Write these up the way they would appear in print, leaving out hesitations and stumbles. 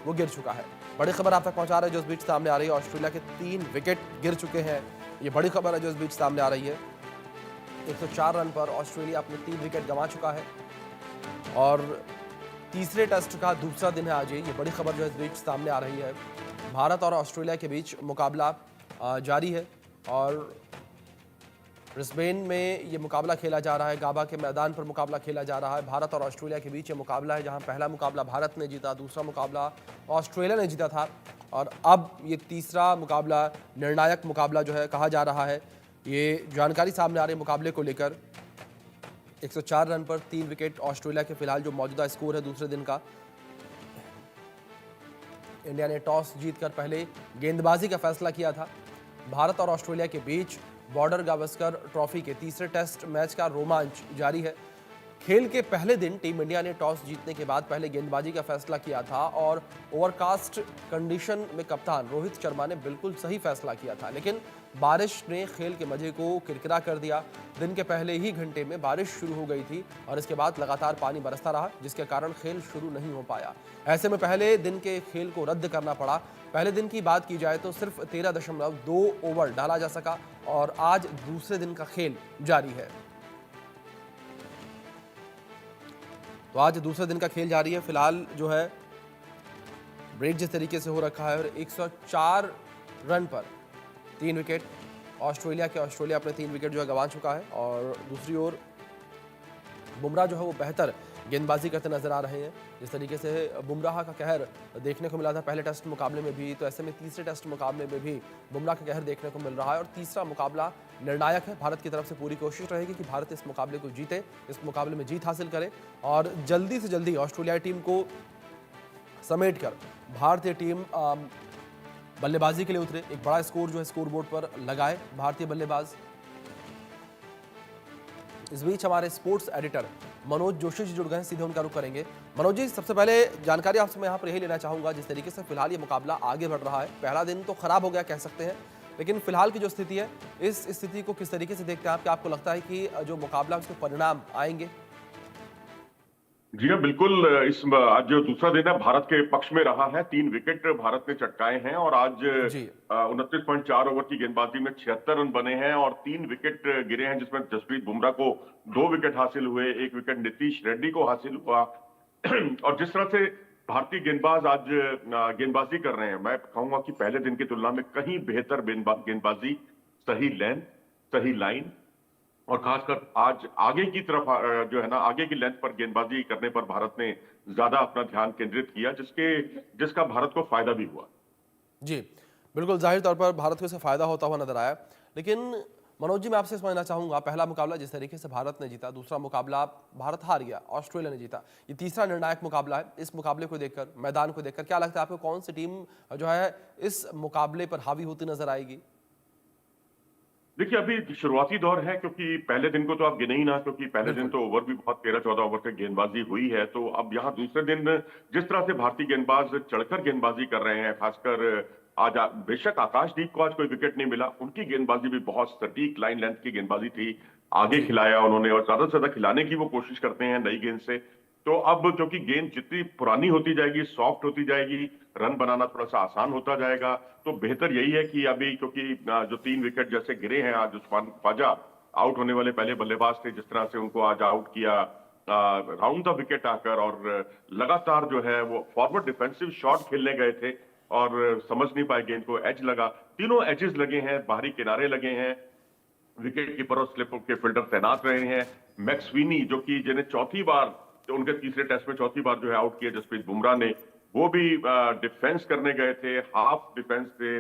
वो गिर चुका है। बड़ी खबर आप तक पहुंचा रहे हैं जो इस बीच सामने आ रही है। ऑस्ट्रेलिया के 3 विकेट गिर चुके हैं। ये बड़ी खबर है जो इस बीच सामने आ रही है। 104 रन पर ऑस्ट्रेलिया अपने 3 विकेट गंवा चुका है और तीसरे टेस्ट का दूसरा दिन है आज। ये बड़ी खबर जो इस बीच सामने आ रही है। भारत और ऑस्ट्रेलिया के बीच मुकाबला जारी है और ब्रिस्बेन में ये मुकाबला खेला जा रहा है। गाबा के मैदान पर मुकाबला खेला जा रहा है। भारत और ऑस्ट्रेलिया के बीच ये मुकाबला है जहां पहला मुकाबला भारत ने जीता, दूसरा मुकाबला ऑस्ट्रेलिया ने जीता था और अब ये तीसरा मुकाबला निर्णायक मुकाबला जो है कहा जा रहा है। ये जानकारी सामने आ रही है मुकाबले को लेकर। 104 रन पर 3 विकेट ऑस्ट्रेलिया के फिलहाल जो मौजूदा स्कोर है दूसरे दिन का। इंडिया ने टॉस जीतकर पहले गेंदबाजी का फैसला किया था। भारत और ऑस्ट्रेलिया के बीच बॉर्डर गावस्कर ट्रॉफी के तीसरे टेस्ट मैच का रोमांच जारी है। खेल के पहले दिन टीम इंडिया ने टॉस जीतने के बाद पहले गेंदबाजी का फैसला किया था और ओवरकास्ट कंडीशन में कप्तान रोहित शर्मा ने बिल्कुल सही फैसला किया था, लेकिन बारिश ने खेल के मजे को किरकिरा कर दिया। दिन के पहले ही घंटे में बारिश शुरू हो गई थी और इसके बाद लगातार पानी बरसता रहा, जिसके कारण खेल शुरू नहीं हो पाया। ऐसे में पहले दिन के खेल को रद्द करना पड़ा। पहले दिन की बात की जाए तो सिर्फ 13.2 ओवर डाला जा सका और आज दूसरे दिन का खेल जारी है। तो आज दूसरे दिन का खेल जारी है। फिलहाल जो है ब्रेक जिस तरीके से हो रखा है और 104 रन पर 3 विकेट ऑस्ट्रेलिया अपने 3 विकेट जो है गंवा चुका है और दूसरी ओर बुमराह जो है वो बेहतर गेंदबाजी करते नजर आ रहे हैं। जिस तरीके से बुमराह का कहर देखने को मिला था पहले टेस्ट मुकाबले में भी, तो ऐसे में तीसरे टेस्ट मुकाबले में भी बुमराह का कहर देखने को मिल रहा है और तीसरा मुकाबला निर्णायक है। भारत की तरफ से पूरी कोशिश रहेगी कि भारत इस मुकाबले को जीते, इस मुकाबले में जीत हासिल करे और जल्दी से जल्दी ऑस्ट्रेलियाई टीम को समेट कर भारतीय टीम बल्लेबाजी के लिए उतरे। एक बड़ा स्कोर जो है स्कोर बोर्ड पर लगाए भारतीय बल्लेबाज। इस बीच हमारे स्पोर्ट्स एडिटर मनोज जोशी जी जुड़ गए हैं, सीधे उनका रुख करेंगे। मनोज जी, सबसे पहले जानकारी आपसे मैं यहाँ पर यही लेना चाहूंगा, जिस तरीके से फिलहाल ये मुकाबला आगे बढ़ रहा है, पहला दिन तो खराब हो गया कह सकते हैं, लेकिन फिलहाल की जो स्थिति है इस स्थिति को किस तरीके से देखते हैं आप? क्या आपको लगता है कि जो मुकाबला उसके परिणाम आएंगे? जी हाँ, बिल्कुल। आज जो दूसरा दिन है भारत के पक्ष में रहा है। 3 विकेट भारत ने चटकाए हैं और आज जी 29.4 ओवर की गेंदबाजी में 76 रन बने हैं और 3 विकेट गिरे हैं, जिसमें जसप्रीत बुमराह को 2 विकेट हासिल हुए, 1 विकेट नीतीश रेड्डी को हासिल हुआ। और जिस तरह से भारतीय गेंदबाज आज गेंदबाजी कर रहे हैं, मैं कहूंगा कि पहले दिन की तुलना में कहीं बेहतर गेंदबाजी, सही लेंथ, सही लाइन और खासकर आज आगे की तरफ जो है ना, आगे की लेंथ पर गेंदबाजी करने पर भारत ने ज्यादा अपना ध्यान केंद्रित किया, जिसका भारत को फायदा भी हुआ। जी बिल्कुल, जाहिर तौर पर भारत को इससे फायदा होता हुआ नजर आया। लेकिन मनोज जी, मैं आपसे समझना चाहूंगा, पहला मुकाबला जिस तरीके से भारत ने जीता, दूसरा मुकाबला भारत हार गया, ऑस्ट्रेलिया ने जीता, ये तीसरा निर्णायक मुकाबला है। इस मुकाबले को देखकर, मैदान को देखकर क्या लगता है आपको, कौन सी टीम जो है इस मुकाबले पर हावी होती नजर आएगी? देखिए, अभी शुरुआती दौर है, क्योंकि पहले दिन को तो आप गिने ही ना, क्योंकि पहले दिन बिल्कुल। तो ओवर भी बहुत 13-14 ओवर तक गेंदबाजी हुई है। तो अब यहाँ दूसरे दिन जिस तरह से भारतीय गेंदबाज चढ़कर गेंदबाजी कर रहे हैं, खासकर आज बेशक आकाशदीप को आज कोई विकेट नहीं मिला, उनकी गेंदबाजी भी बहुत सटीक लाइन लेंथ की गेंदबाजी थी। आगे जी खिलाया उन्होंने और ज्यादा से ज्यादा खिलाने की वो कोशिश करते हैं नई गेंद से। तो अब क्योंकि गेंद जितनी पुरानी होती जाएगी, सॉफ्ट होती जाएगी, रन बनाना थोड़ा सा आसान होता जाएगा। तो बेहतर यही है कि अभी, क्योंकि जो 3 विकेट जैसे गिरे हैं आज, उस्मान ख्वाजा आउट होने वाले पहले बल्लेबाज थे, जिस तरह से उनको आज आउट किया राउंड द विकेट आकर, और लगातार जो है वो फॉरवर्ड डिफेंसिव शॉट खेलने गए थे और समझ नहीं पाए गेंद को। एज लगा, तीनों एजेस लगे हैं, बाहरी किनारे लगे हैं, विकेट कीपर और स्लिप के फील्डर तैनात रहे हैं। मैक्सवीनी, जो कि जिन्हें चौथी बार, जो उनके तीसरे टेस्ट में चौथी बार जो है आउट किया जसप्रीत बुमराह ने, वो भी डिफेंस करने गए थे, हाफ डिफेंस थे,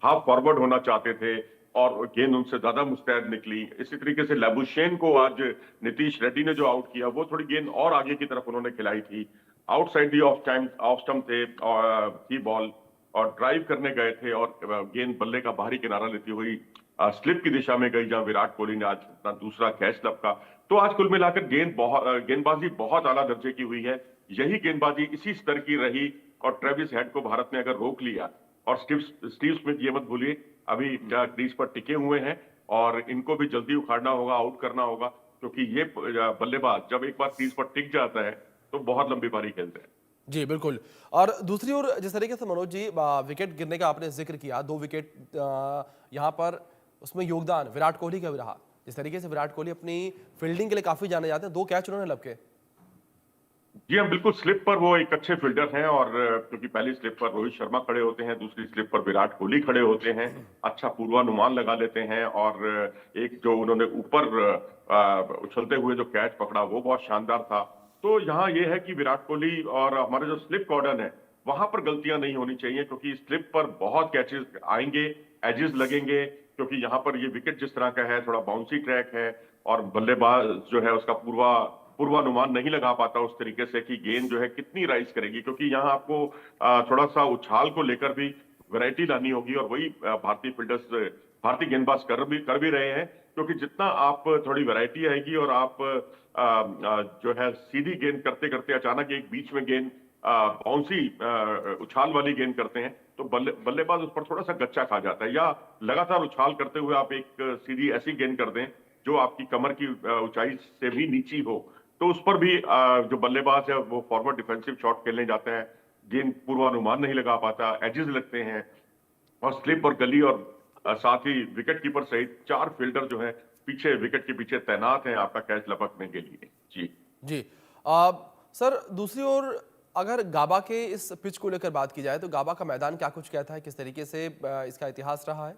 हाफ फॉरवर्ड होना चाहते थे और गेंद उनसे ज्यादा मुस्तैद निकली। इसी तरीके से लैबुशेन को आज नीतीश रेड्डी ने जो आउट किया, वो थोड़ी गेंद और आगे की तरफ उन्होंने खिलाई थी, आउटसाइड दी ऑफ स्टंप थे और थी बॉल, और ड्राइव करने गए थे और गेंद बल्ले का बाहरी किनारा लेती हुई स्लिप की दिशा में गई, जहां विराट कोहली ने आज अपना दूसरा कैच लपका। तो आज कुल मिलाकर गेंदबाजी बहुत आला दर्जे की हुई है। यही गेंदबाजी इसी स्तर की रही और ट्रेविस हेड को भारत ने अगर रोक लिया, और स्टीव स्मिथ, ये मत भूलिए, अभी क्रीज पर टिके हुए हैं और इनको भी जल्दी उखाड़ना होगा, आउट करना होगा, क्योंकि ये बल्लेबाज जब एक बार क्रीज पर टिक जाता है तो बहुत लंबी पारी खेलते हैं। जी, बिल्कुल। और दूसरी ओर जिस तरीके से मनोज जी विकेट गिरने का आपने ज़िक्र किया, 2 विकेट यहाँ पर उसमें योगदान विराट कोहली का भी रहा। जिस तरीके से विराट कोहली अपनी फील्डिंग के लिए काफ़ी जाने जाते हैं, 2 कैच उन्होंने लपके। जी हाँ, बिल्कुल स्लिप पर वो एक अच्छे फील्डर हैं और क्योंकि पहली स्लिप पर रोहित शर्मा खड़े होते हैं, दूसरी स्लिप पर विराट कोहली खड़े होते हैं, अच्छा पूर्वानुमान लगा लेते हैं और एक जो उन्होंने ऊपर उछलते हुए जो कैच पकड़ा वो बहुत शानदार था। तो यहाँ ये है कि विराट कोहली और हमारे जो स्लिप कॉर्डन है, वहां पर गलतियां नहीं होनी चाहिए क्योंकि स्लिप पर बहुत कैचेस आएंगे, एजेस लगेंगे क्योंकि यहाँ पर ये विकेट जिस तरह का है, थोड़ा बाउंसी ट्रैक है और बल्लेबाज जो है उसका पूर्वानुमान नहीं लगा पाता उस तरीके से कि गेंद जो है कितनी राइज करेगी क्योंकि यहाँ आपको थोड़ा सा उछाल को लेकर भी वैरायटी लानी होगी और वही भारतीय गेंदबाज कर भी रहे हैं क्योंकि जितना आप थोड़ी वैरायटी आएगी और आप जो है सीधी गेंद करते करते अचानक एक बीच में गेंद बाउंसी उछाल वाली गेंद करते हैं तो बल्लेबाज उस पर थोड़ा सा गच्चा खा जाता है या लगातार उछाल करते हुए आप एक सीधी ऐसी गेंद कर दें जो आपकी कमर की ऊंचाई से भी नीची हो तो उस पर भी जो बल्लेबाज है वो फॉरवर्ड डिफेंसिव शॉट खेलने जाता है गेंद पूर्वानुमान नहीं लगा पाता एजेस लगते हैं और स्लिप और गली और साथ ही विकेट कीपर सहित 4 फील्डर जो है पीछे विकेट के पीछे तैनात हैं आपका कैच लपकने के लिए जी जी। अ, सर दूसरी ओर अगर गाबा के इस पिच को लेकर बात की जाए तो गाबा का मैदान क्या कुछ कहता है, किस तरीके से इसका इतिहास रहा है?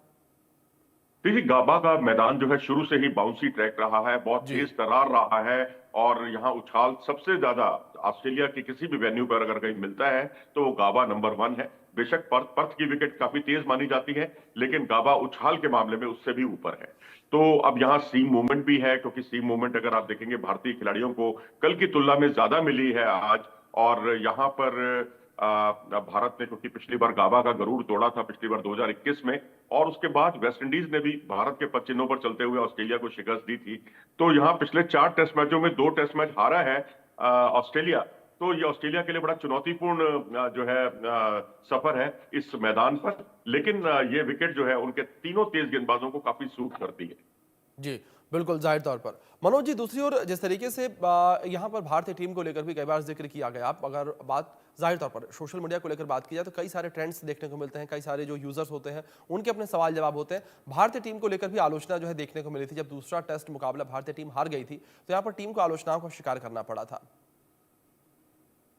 देखिए गाबा का मैदान जो है शुरू से ही बाउंसी ट्रैक रहा है बहुत जी। तेज तर्रार रहा है और यहाँ उछाल सबसे ज्यादा ऑस्ट्रेलिया के किसी भी वेन्यू पर अगर कहीं मिलता है तो वो गाबा नंबर 1 है बेशक पर्थ की विकेट काफी तेज मानी जाती है लेकिन गाबा उछाल के मामले में उससे भी ऊपर है तो अब यहाँ सीम मूवमेंट भी है क्योंकि सीम मूवमेंट अगर आप देखेंगे भारतीय खिलाड़ियों को कल की तुलना में ज्यादा मिली है आज और यहाँ पर भारत ने क्योंकि पिछली बार गाबा का गरूर तोड़ा था पिछली बार 2021 में और उसके बाद वेस्टइंडीज ने भी भारत के पद चिन्हों पर चलते हुए ऑस्ट्रेलिया को शिकस्त दी थी तो यहाँ पिछले 4 टेस्ट मैचों में 2 टेस्ट मैच हारा है ऑस्ट्रेलिया तो ये ऑस्ट्रेलिया के लिए बड़ा चुनौतीपूर्ण जो है सफर है इस मैदान पर लेकिन ये विकेट जो है उनके तीनों तेज गेंदबाजों को काफी सूट करती है जी, बिल्कुल, ज़ाहिर तौर पर। मनोज जी, दूसरी ओर जिस तरीके से यहाँ पर भारतीय टीम को लेकर भी कई बार ज़िक्र किया गया। अगर बात ज़ाहिर तौर पर सोशल मीडिया को लेकर बात की जाए, तो कई सारे ट्रेंड्स देखने को मिलते हैं, कई सारे जो यूज़र्स होते हैं, उनके अपने सवाल-जवाब होते हैं। भारतीय टीम को लेकर भी आलोचना जो है देखने को मिली थी, जब दूसरा टेस्ट मुकाबला भारतीय टीम हार गई थी, तो यहाँ पर टीम को आलोचनाओं का शिकार करना पड़ा था।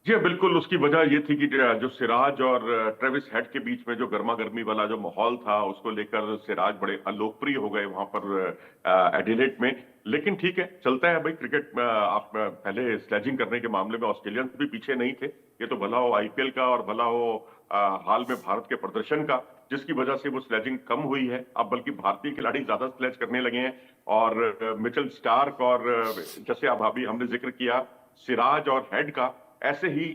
जी हाँ, बिल्कुल उसकी वजह ये थी कि जो सिराज और ट्रेविस हेड के बीच में जो गर्मा गर्मी वाला जो माहौल था उसको लेकर सिराज बड़े अलोकप्रिय हो गए वहां पर एडिलेड में लेकिन ठीक है चलता है भाई क्रिकेट में आप पहले स्लेजिंग करने के मामले में ऑस्ट्रेलियंस भी पीछे नहीं थे ये तो भला हो आईपीएल का और भला हो हाल में भारत के प्रदर्शन का जिसकी वजह से वो स्लेजिंग कम हुई है अब बल्कि भारतीय खिलाड़ी ज्यादा स्लेज करने लगे हैं और मिचेल स्टार्क और जैसे अब अभी हमने जिक्र किया सिराज और हेड का ऐसे ही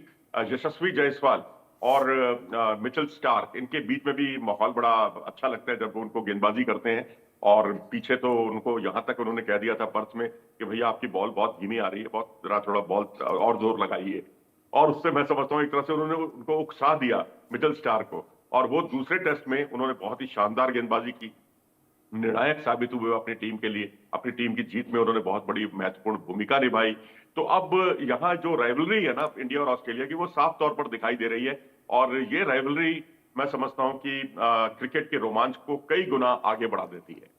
यशस्वी जायसवाल और मिचेल स्टार्क इनके बीच में भी माहौल बड़ा अच्छा लगता है जब वो उनको गेंदबाजी करते हैं और पीछे तो उनको यहां तक उन्होंने कह दिया था पर्थ में कि भैया आपकी बॉल बहुत धीमी आ रही है बहुत जरा थोड़ा बॉल और जोर लगाइए और उससे मैं समझता हूँ एक तरह से उन्होंने उनको उकसा दिया मिचेल स्टार्क को और वो दूसरे टेस्ट में उन्होंने बहुत ही शानदार गेंदबाजी की निर्णायक साबित हुए अपनी टीम के लिए अपनी टीम की जीत में उन्होंने बहुत बड़ी महत्वपूर्ण भूमिका निभाई तो अब यहाँ जो राइवलरी है ना इंडिया और ऑस्ट्रेलिया की वो साफ तौर पर दिखाई दे रही है और ये राइवलरी मैं समझता हूँ कि क्रिकेट के रोमांच को कई गुना आगे बढ़ा देती है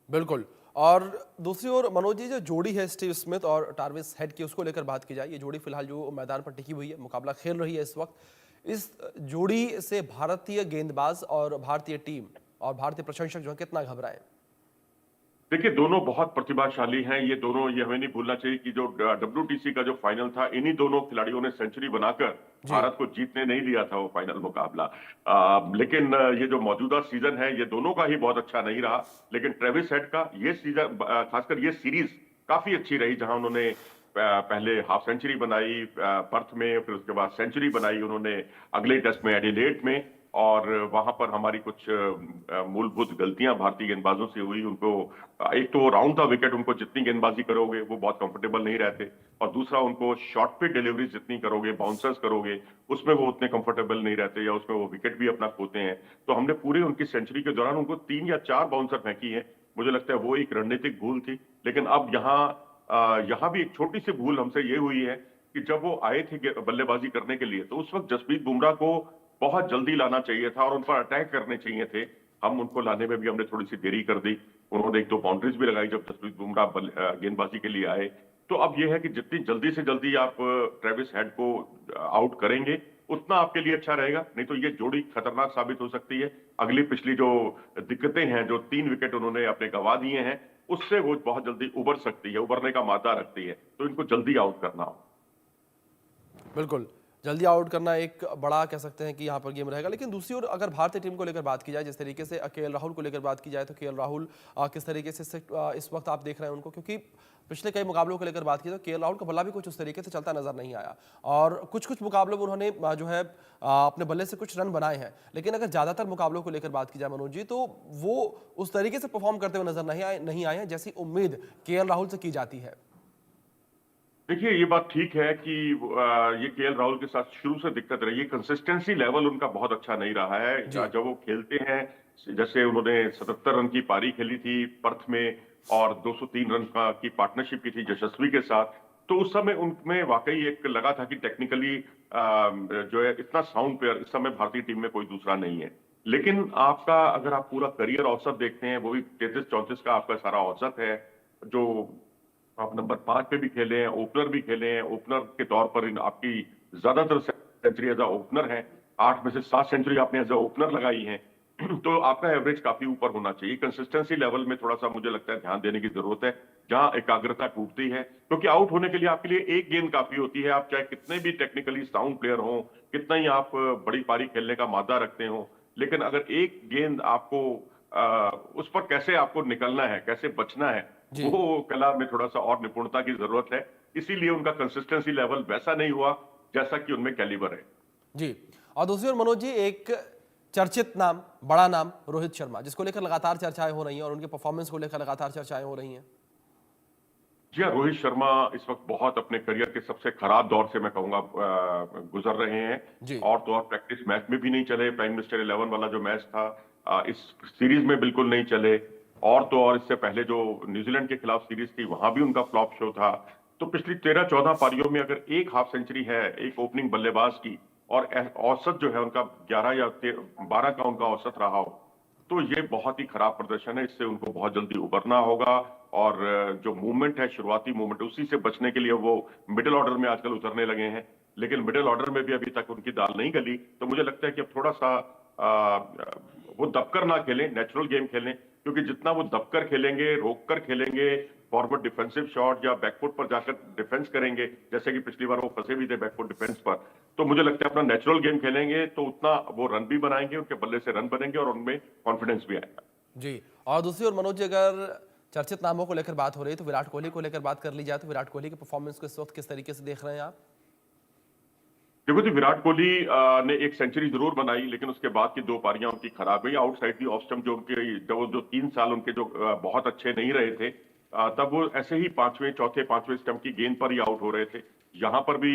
बिल्कुल। और दूसरी ओर मनोज जी, जो जोड़ी है स्टीव स्मिथ और टार्विस हेड की, उसको लेकर बात की जाए, ये जोड़ी फिलहाल जो मैदान पर टिकी हुई है, मुकाबला खेल रही है इस वक्त। इस जोड़ी से भारतीय गेंदबाज और भारतीय टीम और भारतीय प्रशंसक जो है कितना घबराए? देखिए दोनों बहुत प्रतिभाशाली हैं ये दोनों ये हमें नहीं भूलना चाहिए कि जो WTC का जो फाइनल था इन्हीं दोनों खिलाड़ियों ने सेंचुरी बनाकर जी। भारत को जीतने नहीं दिया था वो फाइनल मुकाबला लेकिन ये जो मौजूदा सीजन है ये दोनों का ही बहुत अच्छा नहीं रहा लेकिन ट्रेविस हेड का ये सीजन खासकर ये सीरीज काफी अच्छी रही जहां उन्होंने पहले हाफ सेंचुरी बनाई पर्थ में फिर उसके बाद सेंचुरी बनाई उन्होंने अगले टेस्ट में एडिलेड में और वहां पर हमारी कुछ मूलभूत गलतियां भारतीय गेंदबाजों से हुई उनको एक तो राउंड था विकेट उनको जितनी गेंदबाजी करोगे वो बहुत कंफर्टेबल नहीं रहते और दूसरा उनको शॉर्ट पिच डिलीवरी जितनी करोगे बाउंसर्स करोगे उसमें वो उतने कंफर्टेबल नहीं रहते या उसमें वो विकेट भी अपना खोते हैं तो हमने पूरी उनकी सेंचुरी के दौरान उनको 3 या 4 बाउंसर फेंकी है मुझे लगता है वो एक रणनीतिक भूल थी लेकिन अब यहाँ भी एक छोटी सी भूल हमसे ये हुई है कि जब वो आए थे बल्लेबाजी करने के लिए, तो उस वक्त जसप्रीत बुमराह को बहुत जल्दी लाना चाहिए था और उन पर अटैक करने चाहिए थे। हम उनको लाने में भी हमने थोड़ी सी देरी कर दी। उन्होंने 1-2 बाउंड्रीज भी लगाई जब जसप्रीत बुमराह गेंदबाजी के लिए आए। तो अब यह है कि जितनी जल्दी से जल्दी आप ट्रेविस हेड को आउट करेंगे, उतना आपके लिए अच्छा रहेगा। नहीं तो ये जोड़ी खतरनाक साबित हो सकती है। अगली पिछली जो दिक्कतें हैं, जो 3 विकेट उन्होंने अपने गंवा दिए हैं, उससे वो बहुत जल्दी उबर सकती है, उबरने का मादा रखती है। तो इनको जल्दी आउट करना हो। बिल्कुल, जल्दी आउट करना एक बड़ा कह सकते हैं कि यहाँ पर गेम रहेगा। लेकिन दूसरी ओर अगर भारतीय टीम को लेकर बात की जाए, जिस तरीके से केएल राहुल को लेकर बात की जाए, तो केएल राहुल किस तरीके से इस वक्त आप देख रहे हैं उनको, क्योंकि पिछले कई मुकाबलों को लेकर बात की तो केएल राहुल का बल्ला भी कुछ उस तरीके से चलता नजर नहीं आया, और कुछ कुछ मुकाबलों में उन्होंने जो है अपने बल्ले से कुछ रन बनाए हैं। लेकिन अगर ज्यादातर मुकाबलों को लेकर बात की जाए मनोज जी, तो वो उस तरीके से परफॉर्म करते हुए नजर नहीं आए हैं जैसी उम्मीद केएल राहुल से की जाती है। देखिए, ये बात ठीक है कि ये केएल राहुल के साथ शुरू से दिक्कत रही है। कंसिस्टेंसी लेवल उनका बहुत अच्छा नहीं रहा है। जी। जब वो खेलते हैं, जैसे उन्होंने 77 रन की पारी खेली थी पर्थ में और 203 रन की पार्टनरशिप की थी यशस्वी के साथ, तो उस समय उनमें वाकई एक लगा था कि टेक्निकली जो है इतना साउंड प्लेयर इस समय भारतीय टीम में कोई दूसरा नहीं है। लेकिन आपका अगर आप पूरा करियर औसत देखते हैं, वो भी 33-34 का आपका सारा औसत है, जो आप नंबर 5 पे भी खेले हैं, ओपनर भी खेले हैं। ओपनर के तौर पर आपकी ज्यादातर सेंचुरी एज अ ओपनर है। 8 में से 7 सेंचुरी आपने एज अ ओपनर लगाई है। तो आपका एवरेज काफी ऊपर होना चाहिए। कंसिस्टेंसी लेवल में थोड़ा सा मुझे लगता है ध्यान देने की जरूरत है, जहां एकाग्रता टूटती है। क्योंकि आउट होने के लिए आपके लिए एक गेंद काफी होती है। आप चाहे कितने भी टेक्निकली साउंड प्लेयर हो, कितना ही आप बड़ी पारी खेलने का मादा रखते हो, लेकिन अगर एक गेंद आपको उस पर कैसे आपको निकलना है, कैसे बचना है, जी वो कला में थोड़ा सा और निपुणता की जरूरत है। इसीलिए उनका कंसिस्टेंसी लेवल वैसा नहीं हुआ जैसा कि उनमें कैलिबर है। जी। और दूसरी ओर मनोज जी, एक चर्चित नाम, बड़ा नाम रोहित शर्मा, जिसको लेकर लगातार चर्चाएं हो रही हैं और उनके परफॉर्मेंस को लेकर लगातार चर्चाएं हो रही हैं। जी हाँ, रोहित शर्मा इस वक्त बहुत अपने करियर के सबसे खराब दौर से मैं कहूंगा गुजर रहे हैं। जी और तो और प्रैक्टिस मैच में भी नहीं चले। प्राइम मिनिस्टर 11 वाला जो मैच था, इस सीरीज में बिल्कुल नहीं चले। और तो और इससे पहले जो न्यूजीलैंड के खिलाफ सीरीज थी, वहां भी उनका फ्लॉप शो था। तो पिछली 13-14 पारियों में अगर एक हाफ सेंचुरी है एक ओपनिंग बल्लेबाज की, और औसत जो है उनका 11 या 12 का उनका औसत रहा हो, तो ये बहुत ही खराब प्रदर्शन है। इससे उनको बहुत जल्दी उबरना होगा। और जो मूवमेंट है, शुरुआती मूवमेंट, उसी से बचने के लिए वो मिडिल ऑर्डर में आजकल उतरने लगे हैं। लेकिन मिडिल ऑर्डर में भी अभी तक उनकी दाल नहीं गली। तो मुझे लगता है कि अब थोड़ा सा वो दबकर ना खेलें, नेचुरल गेम खेलें। क्योंकि जितना वो दबकर खेलेंगे, रोककर खेलेंगे, फॉरवर्ड डिफेंसिव शॉट या बैकफुट पर जाकर डिफेंस करेंगे, जैसे कि पिछली बार वो फंसे भी थे बैकफुट डिफेंस पर, तो मुझे लगता है अपना नेचुरल गेम खेलेंगे तो उतना वो रन भी बनाएंगे, उनके बल्ले से रन बनेंगे और उनमें कॉन्फिडेंस भी आएगा। जी। और दूसरी ओर मनोज जी, अगर चर्चित नामों को लेकर बात हो रही है तो विराट कोहली को लेकर बात कर ली जाए, तो विराट कोहली के परफॉर्मेंस को इस वक्त किस तरीके से देख रहे हैं आप? देखो जी, विराट कोहली ने एक सेंचुरी जरूर बनाई, लेकिन उसके बाद की 2 पारियां उनकी खराब गई। आउटसाइड दी ऑफ स्टंप जो उनके जो 3 साल उनके जो बहुत अच्छे नहीं रहे थे, तब वो ऐसे ही चौथे पांचवें स्टंप की गेंद पर ही आउट हो रहे थे। यहाँ पर भी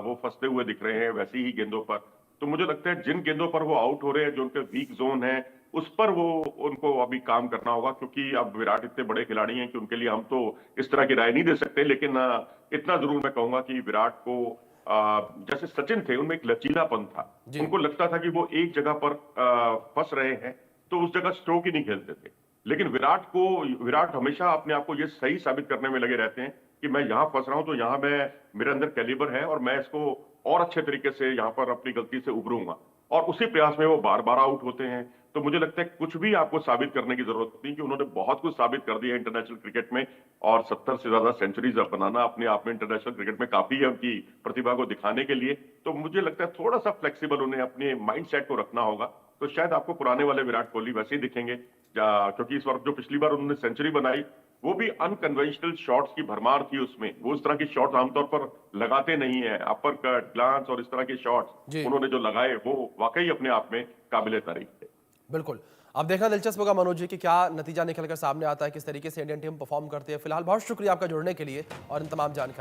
वो फंसते हुए दिख रहे हैं वैसी ही गेंदों पर। तो मुझे लगता है जिन गेंदों पर वो आउट हो रहे हैं, जो उनके वीक जोन है, उस पर वो उनको अभी काम करना होगा। क्योंकि अब विराट इतने बड़े खिलाड़ी हैं कि उनके लिए हम तो इस तरह की राय नहीं दे सकते। लेकिन इतना जरूर मैं कहूंगा कि विराट को जैसे सचिन थे, उनमें एक लचीलापन था। जी उनको लगता था कि वो एक जगह पर फंस रहे हैं तो उस जगह स्ट्रोक ही नहीं खेलते थे। लेकिन विराट हमेशा अपने आप को ये सही साबित करने में लगे रहते हैं कि मैं यहाँ फंस रहा हूं तो यहाँ मेरे अंदर कैलिबर है और मैं इसको और अच्छे तरीके से यहाँ पर अपनी गलती से उभरूंगा। और उसी प्रयास में वो बार बार आउट होते हैं। तो मुझे लगता है कुछ भी आपको साबित करने की जरूरत नहीं, कि उन्होंने बहुत कुछ साबित कर दिया इंटरनेशनल क्रिकेट में। और 70 से ज्यादा सेंचुरीज बनाना अपने आप में इंटरनेशनल क्रिकेट में काफी है उनकी प्रतिभा को दिखाने के लिए। तो मुझे लगता है थोड़ा सा फ्लेक्सिबल उन्हें अपने माइंड सेट को रखना होगा। तो शायद आपको पुराने वाले विराट कोहली वैसे ही दिखेंगे। क्योंकि इस बार जो पिछली बार उन्होंने सेंचुरी बनाई, वो भी अनकन्वेंशनल शॉट्स की भरमार थी उसमें। वो इस तरह की शॉट्स आमतौर पर लगाते नहीं है। अपर कट, ग्लांस और इस तरह के शॉट्स जी उन्होंने जो लगाए, वो वाकई अपने आप में काबिले तारीफ थे। बिल्कुल। अब देखना दिलचस्प होगा मनोज जी कि क्या नतीजा निकलकर सामने आता है, किस तरीके से इंडियन टीम परफॉर्म करती है। फिलहाल बहुत शुक्रिया आपका जुड़ने के लिए और इन तमाम जानकारी